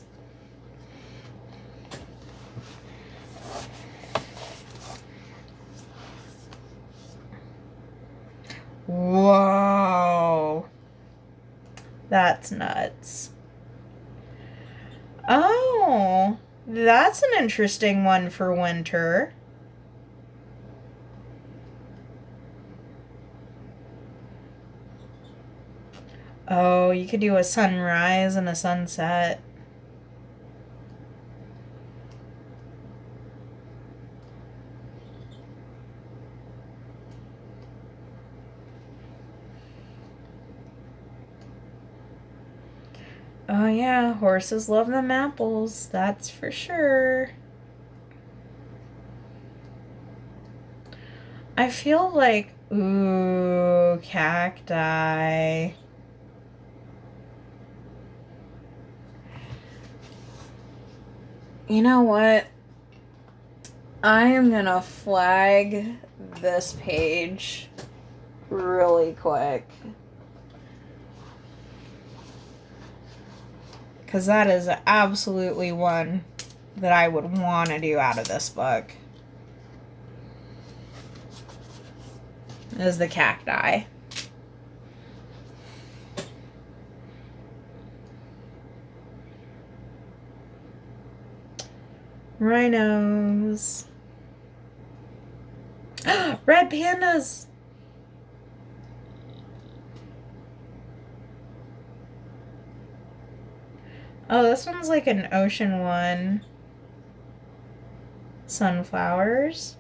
Whoa. That's nuts. Oh, that's an interesting one for winter. Oh, you could do a sunrise and a sunset. Oh yeah, horses love them apples, that's for sure. I feel like, ooh, cacti. You know what? I am gonna flag this page really quick. Because that is absolutely one that I would want to do out of this book. Is the cacti. Rhinos. Red pandas. Oh, this one's like an ocean one. Sunflowers.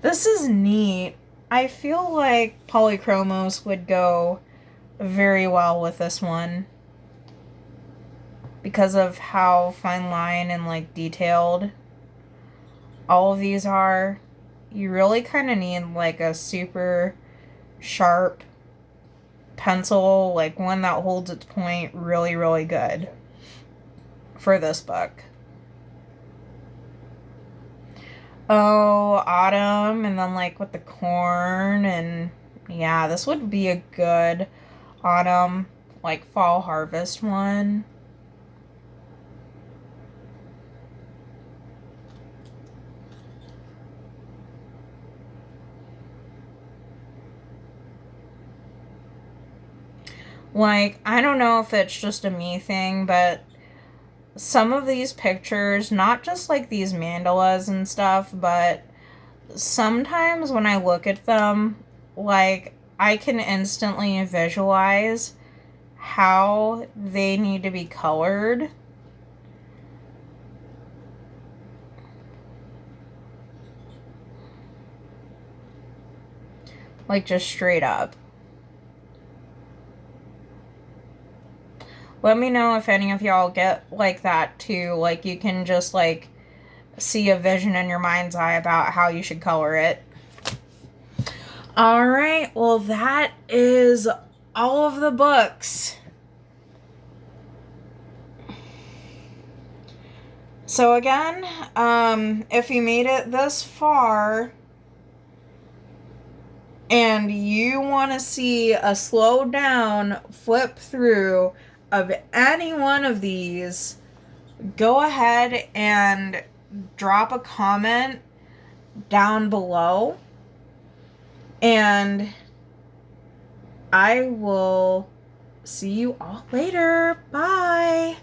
This is neat. I feel like polychromos would go very well with this one because of how fine line and like detailed all of these are. You really kind of need like a super sharp pencil, like one that holds its point really, really good for this book. Oh, autumn, and then like with the corn, and yeah, this would be a good autumn, like fall harvest one. Like, I don't know if it's just a me thing, but some of these pictures, not just like these mandalas and stuff, but sometimes when I look at them, like, I can instantly visualize how they need to be colored Like, just straight up. Let me know if any of y'all get like that too. Like, you can just like see a vision in your mind's eye about how you should color it. All right, well, that is all of the books. So again, if you made it this far and you want to see a slowed down flip through of any one of these, go ahead and drop a comment down below, and I will see you all later. Bye.